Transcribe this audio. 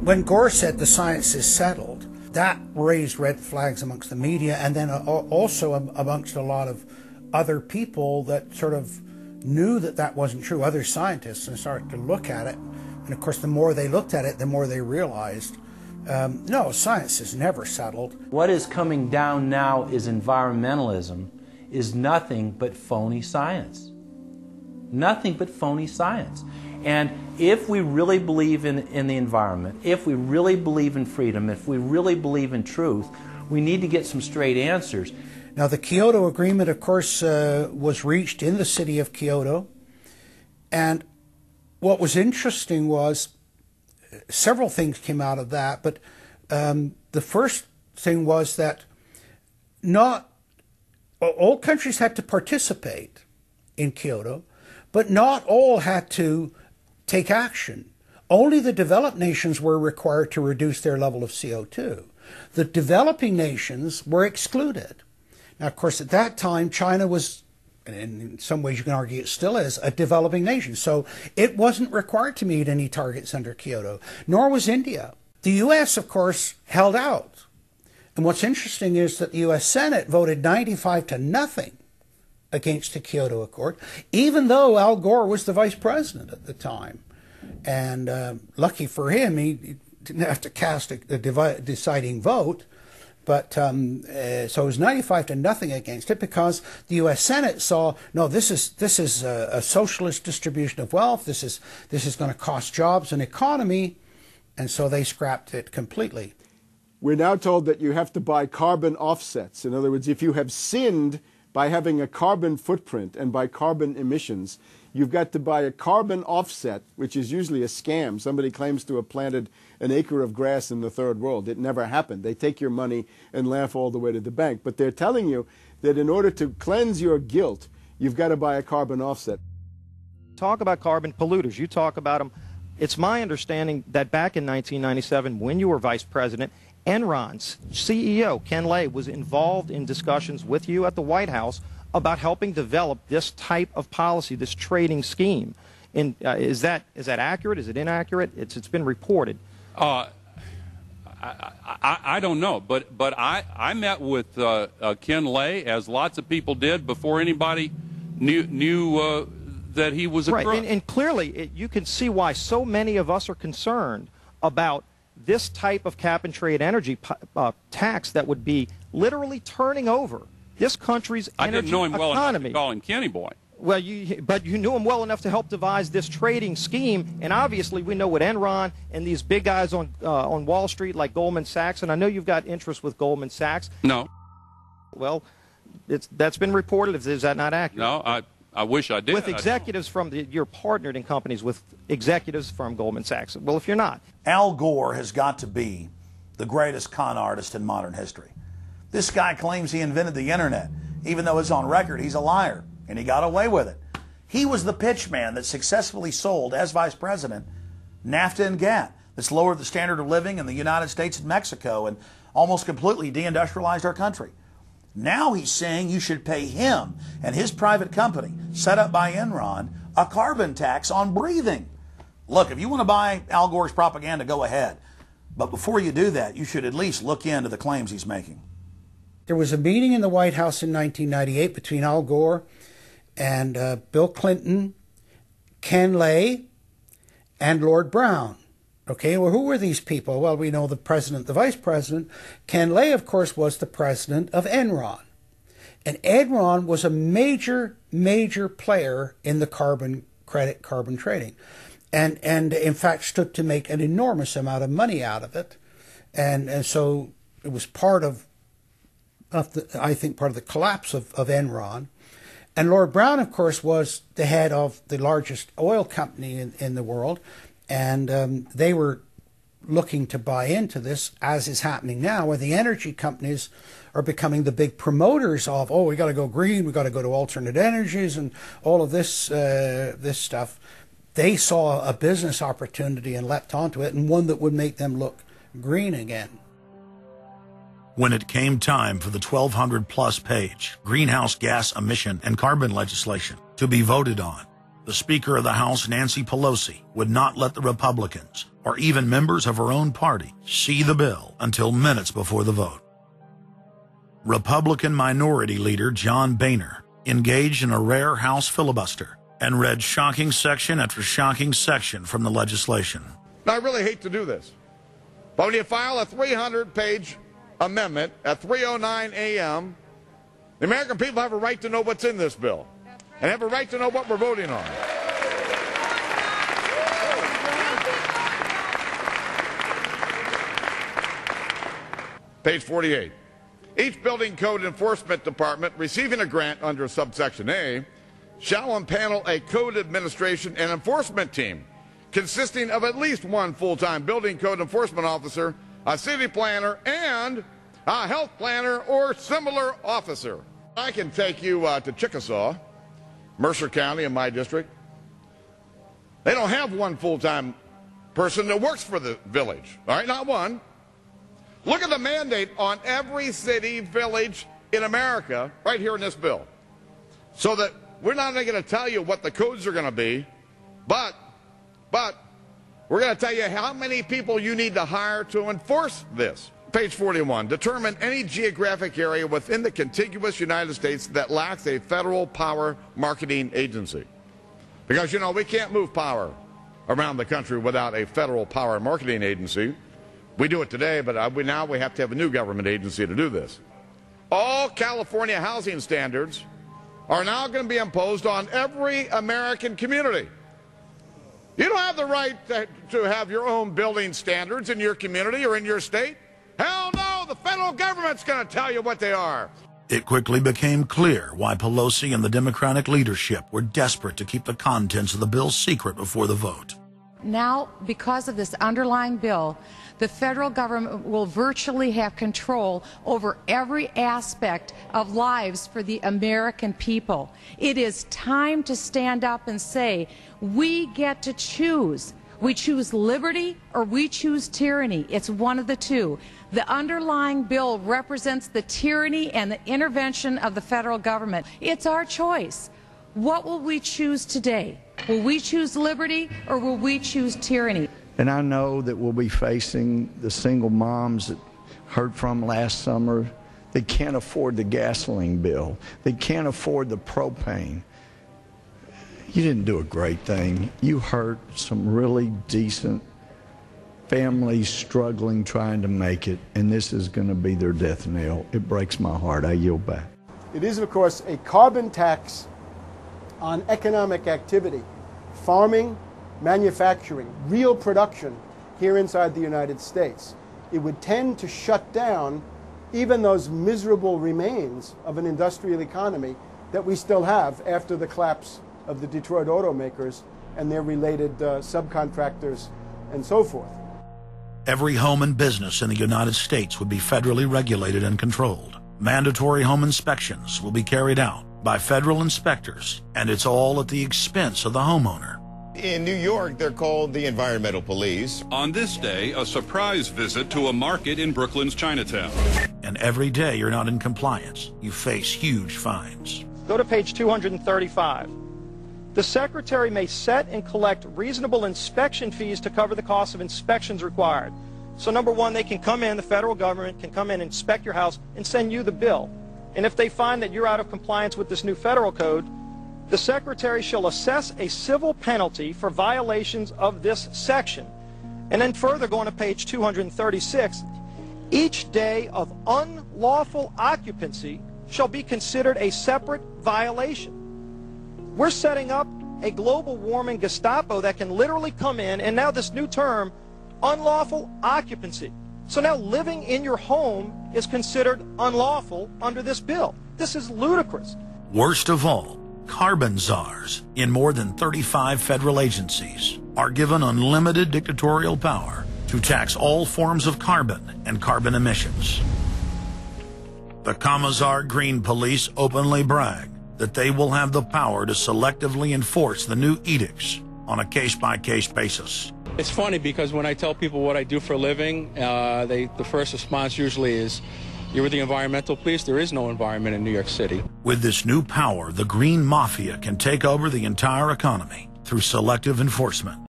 When Gore said the science is settled, that raised red flags amongst the media, and then also amongst a lot of other people that sort of knew that that wasn't true, other scientists, and started to look at it. And of course, the more they looked at it, the more they realized, no, science is never settled. What is coming down now is environmentalism, is nothing but phony science. Nothing but phony science. And if we really believe in the environment, if we really believe in freedom, if we really believe in truth, we need to get some straight answers. Now, the Kyoto Agreement, of course, was reached in the city of Kyoto. And what was interesting was several things came out of that. But the first thing was that not all countries had to participate in Kyoto, but not all had to take action. Only the developed nations were required to reduce their level of CO2. The developing nations were excluded. Now, of course, at that time, China was, and in some ways you can argue it still is, a developing nation. So it wasn't required to meet any targets under Kyoto, nor was India. The U.S., of course, held out. And what's interesting is that the U.S. Senate voted 95-0 against the Kyoto Accord, even though Al Gore was the vice president at the time. And lucky for him, he didn't have to cast a deciding vote. But so it was 95-0 against it, because the U.S. Senate saw, no, this is a socialist distribution of wealth. This is going to cost jobs and economy, and so they scrapped it completely. We're now told that you have to buy carbon offsets. In other words, if you have sinned by having a carbon footprint and by carbon emissions, you've got to buy a carbon offset, which is usually a scam. Somebody claims to have planted an acre of grass in the third world. It never happened. They take your money and laugh all the way to the bank. But they're telling you that in order to cleanse your guilt, you've got to buy a carbon offset. Talk about carbon polluters. You talk about them. It's my understanding that back in 1997, when you were vice president, Enron's CEO, Ken Lay, was involved in discussions with you at the White House about helping develop this type of policy, this trading scheme. And is that accurate? Is it inaccurate? It's been reported. I don't know, but I met with Ken Lay, as lots of people did, before anybody knew that he was a crook. Right, and clearly you can see why so many of us are concerned about this type of cap-and-trade energy tax that would be literally turning over this country's energy economy. I didn't know him well enough to call him Kenny Boy. Well, but you knew him well enough to help devise this trading scheme, and obviously we know what Enron and these big guys on Wall Street like Goldman Sachs, and I know you've got interest with Goldman Sachs. No. Well, that's been reported. Is that not accurate? No, I wish I did. With executives from you're partnered in companies with executives from Goldman Sachs. Well, if you're not. Al Gore has got to be the greatest con artist in modern history. This guy claims he invented the internet, even though it's on record he's a liar, and he got away with it. He was the pitch man that successfully sold, as vice president, NAFTA and GATT. That's lowered the standard of living in the United States and Mexico and almost completely deindustrialized our country. Now he's saying you should pay him and his private company, set up by Enron, a carbon tax on breathing. Look, if you want to buy Al Gore's propaganda, go ahead. But before you do that, you should at least look into the claims he's making. There was a meeting in the White House in 1998 between Al Gore and Bill Clinton, Ken Lay, and Lord Brown. Okay, well, who were these people? Well, we know the president, the vice president. Ken Lay, of course, was the president of Enron. And Enron was a major, major player in the carbon credit, carbon trading. And in fact, stood to make an enormous amount of money out of it. And so it was part of I think, part of the collapse of Enron. And Lord Brown, of course, was the head of the largest oil company in the world. And they were looking to buy into this, as is happening now, where the energy companies are becoming the big promoters of, oh, we got to go green, we got to go to alternate energies, and all of this this stuff. They saw a business opportunity and leapt onto it, and one that would make them look green again. When it came time for the 1,200-plus page greenhouse gas emission and carbon legislation to be voted on, the Speaker of the House, Nancy Pelosi, would not let the Republicans or even members of her own party see the bill until minutes before the vote. Republican Minority Leader John Boehner engaged in a rare House filibuster and read shocking section after shocking section from the legislation. Now, I really hate to do this, but when you file a 300-page amendment at 3:09 a.m., the American people have a right to know what's in this bill and have a right to know what we're voting on. Page 48. Each building code enforcement department receiving a grant under subsection A shall impanel a code administration and enforcement team consisting of at least one full-time building code enforcement officer, a city planner, and a health planner or similar officer. I can take you to Chickasaw, Mercer County in my district. They don't have one full-time person that works for the village, all right, not one. Look at the mandate on every city, village in America right here in this bill. So that we're not only going to tell you what the codes are going to be, but we're going to tell you how many people you need to hire to enforce this. Page 41, determine any geographic area within the contiguous United States that lacks a federal power marketing agency. Because, you know, we can't move power around the country without a federal power marketing agency. We do it today, but now we have to have a new government agency to do this. All California housing standards are now going to be imposed on every American community. You don't have the right to have your own building standards in your community or in your state. Hell no, the federal government's going to tell you what they are. It quickly became clear why Pelosi and the Democratic leadership were desperate to keep the contents of the bill secret before the vote. Now, because of this underlying bill, the federal government will virtually have control over every aspect of lives for the American people. It is time to stand up and say, we get to choose. We choose liberty or we choose tyranny. It's one of the two. The underlying bill represents the tyranny and the intervention of the federal government. It's our choice. What will we choose today? Will we choose liberty or will we choose tyranny? And I know that we'll be facing the single moms that heard from last summer. They can't afford the gasoline bill. They can't afford the propane. You didn't do a great thing. You hurt some really decent families struggling, trying to make it, and this is going to be their death knell. It breaks my heart. I yield back. It is, of course, a carbon tax on economic activity, farming, manufacturing, real production here inside the United States. It would tend to shut down even those miserable remains of an industrial economy that we still have after the collapse of the Detroit automakers and their related subcontractors and so forth. Every home and business in the United States would be federally regulated and controlled. Mandatory home inspections will be carried out by federal inspectors, and it's all at the expense of the homeowner. In New York, they're called the environmental police. On this day, a surprise visit to a market in Brooklyn's Chinatown. And every day you're not in compliance, you face huge fines. Go to page 235. The Secretary may set and collect reasonable inspection fees to cover the cost of inspections required. So number one, they can come in, the federal government can come in, inspect your house, and send you the bill. And if they find that you're out of compliance with this new federal code, the Secretary shall assess a civil penalty for violations of this section. And then further, going to page 236, each day of unlawful occupancy shall be considered a separate violation. We're setting up a global warming Gestapo that can literally come in, and now this new term, unlawful occupancy. So now living in your home is considered unlawful under this bill. This is ludicrous. Worst of all, carbon czars in more than 35 federal agencies are given unlimited dictatorial power to tax all forms of carbon and carbon emissions. The Commissar Green Police openly brag that they will have the power to selectively enforce the new edicts on a case-by-case basis. It's funny because when I tell people what I do for a living, the first response usually is, you're with the environmental police? There is no environment in New York City. With this new power, the Green Mafia can take over the entire economy through selective enforcement.